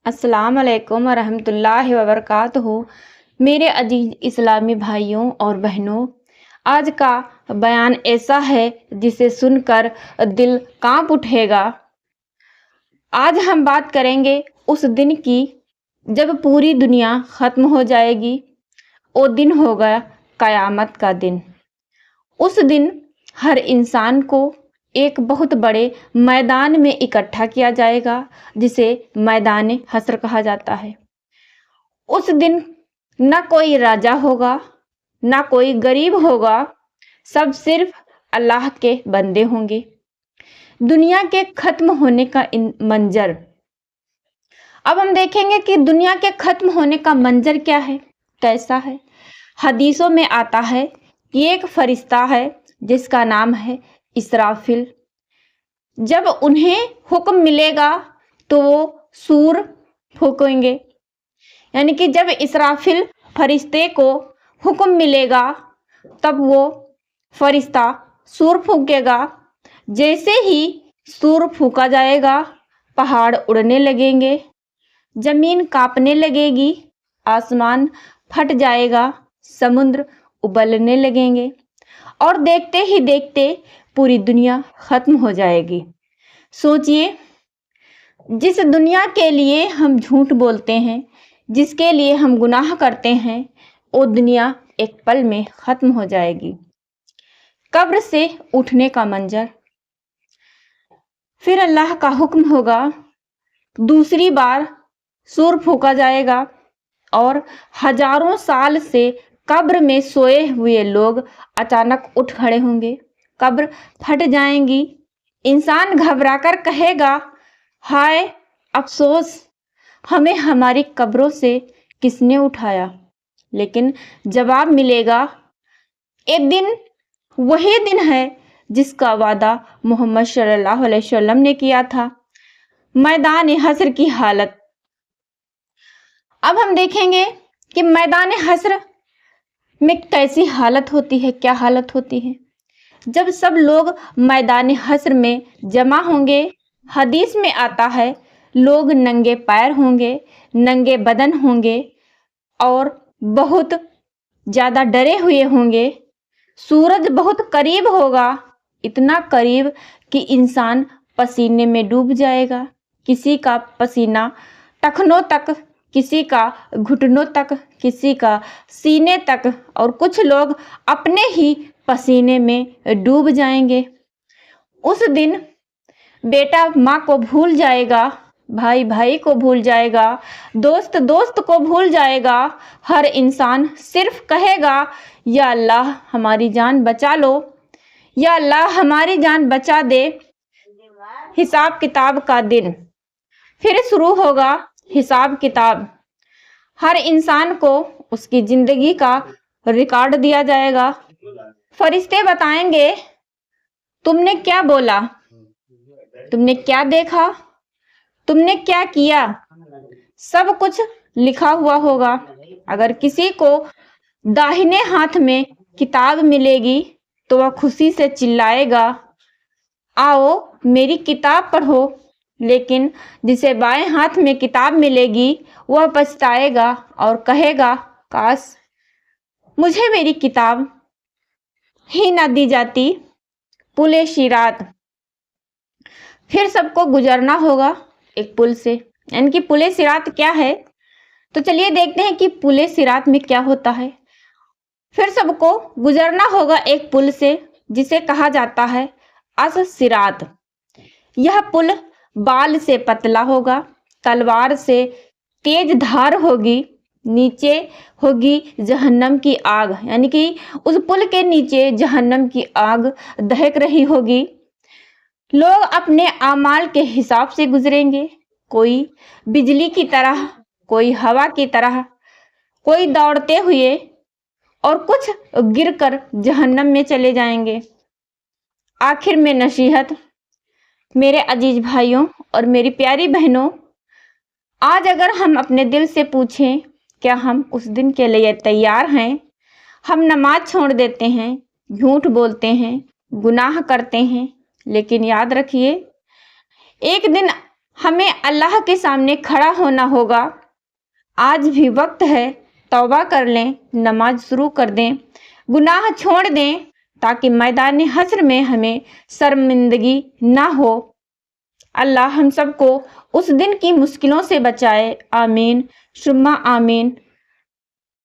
अस्सलाम वालेकुम वरहमतुल्लाहि वबरकातुहू। मेरे अजीज इस्लामी भाइयों और बहनों, आज का बयान ऐसा है जिसे सुनकर दिल कांप उठेगा। आज हम बात करेंगे उस दिन की जब पूरी दुनिया ख़त्म हो जाएगी। वो दिन होगा क़यामत का दिन। उस दिन हर इंसान को एक बहुत बड़े मैदान में इकट्ठा किया जाएगा, जिसे मैदान हश्र कहा जाता है। उस दिन ना कोई राजा होगा, ना कोई गरीब होगा, सब सिर्फ अल्लाह के बंदे होंगे। दुनिया के खत्म होने का मंजर। अब हम देखेंगे कि दुनिया के खत्म होने का मंजर क्या है, कैसा है। हदीसों में आता है कि एक फरिश्ता है जिसका नाम है इसराफिल। जब उन्हें हुक्म मिलेगा तो वो सूर फूकेंगे, यानी कि जब इसराफिल फरिश्ते को हुक्म मिलेगा तब वो फरिश्ता सूर फूकेगा। जैसे ही सूर फूका जाएगा, पहाड़ उड़ने लगेंगे, जमीन कांपने लगेगी, आसमान फट जाएगा, समुद्र उबलने लगेंगे और देखते ही देखते पूरी दुनिया खत्म हो जाएगी। सोचिए, जिस दुनिया के लिए हम झूठ बोलते हैं, जिसके लिए हम गुनाह करते हैं, वो दुनिया एक पल में खत्म हो जाएगी। कब्र से उठने का मंजर। फिर अल्लाह का हुक्म होगा, दूसरी बार सूर फूका जाएगा और हजारों साल से कब्र में सोए हुए लोग अचानक उठ खड़े होंगे, कब्र फट जाएंगी। इंसान घबराकर कहेगा, हाय अफसोस, हमें हमारी कब्रों से किसने उठाया। लेकिन जवाब मिलेगा, एक दिन वही दिन है जिसका वादा मोहम्मद सल्लल्लाहु अलैहि वसल्लम ने किया था। मैदान हश्र की हालत। अब हम देखेंगे कि मैदान हश्र में कैसी हालत होती है, क्या हालत होती है। जब सब लोग मैदान हश्र में जमा होंगे, हदीस में आता है लोग नंगे पैर होंगे, नंगे बदन होंगे और बहुत ज़्यादा डरे हुए होंगे। सूरज बहुत करीब होगा, इतना करीब कि इंसान पसीने में डूब जाएगा। किसी का पसीना टखनों तक, किसी का घुटनों तक, किसी का सीने तक, और कुछ लोग अपने ही पसीने में डूब जाएंगे। उस दिन बेटा माँ को भूल जाएगा, भाई भाई को भूल जाएगा, दोस्त दोस्त को भूल जाएगा। हर इंसान सिर्फ कहेगा, या अल्लाह हमारी जान बचा लो, या अल्लाह हमारी जान बचा दे। हिसाब किताब का दिन फिर शुरू होगा। हिसाब किताब। हर इंसान को उसकी जिंदगी का रिकॉर्ड दिया जाएगा। फरिश्ते बताएंगे, तुमने क्या बोला, तुमने क्या देखा, तुमने क्या किया, सब कुछ लिखा हुआ होगा। अगर किसी को दाहिने हाथ में किताब मिलेगी तो वह खुशी से चिल्लाएगा, आओ मेरी किताब पढ़ो। लेकिन जिसे बाएं हाथ में किताब मिलेगी वह पछताएगा और कहेगा, काश मुझे मेरी किताब ही ना दी जाती। पुल सिरात। फिर सबको गुजरना होगा एक पुल से, यानी कि पुल सिरात क्या है, तो चलिए देखते हैं कि पुल सिरात में क्या होता है। फिर सबको गुजरना होगा एक पुल से जिसे कहा जाता है अस सिरात। यह पुल बाल से पतला होगा, तलवार से तेज धार होगी, नीचे होगी जहन्नम की आग, यानी कि उस पुल के नीचे जहन्नम की आग दहक रही होगी। लोग अपने आमाल के हिसाब से गुजरेंगे, कोई बिजली की तरह, कोई हवा की तरह, कोई दौड़ते हुए और कुछ गिरकर जहन्नम में चले जाएंगे। आखिर में नसीहत। मेरे अजीज भाइयों और मेरी प्यारी बहनों, आज अगर हम अपने दिल से पूछें, क्या हम उस दिन के लिए तैयार हैं? हम नमाज छोड़ देते हैं, झूठ बोलते हैं, गुनाह करते हैं, लेकिन याद रखिए, एक दिन ہمیں اللہ کے سامنے کھڑا ہونا ہوگا۔ آج بھی وقت ہے، توبہ کر لیں، نماز شروع کر دیں، گناہ چھوڑ دیں تاکہ میدان حشر میں ہمیں شرمندگی نہ ہو۔ اللہ ہم سب کو اس دن کی مشکلوں سے بچائے، آمین ثم آمین۔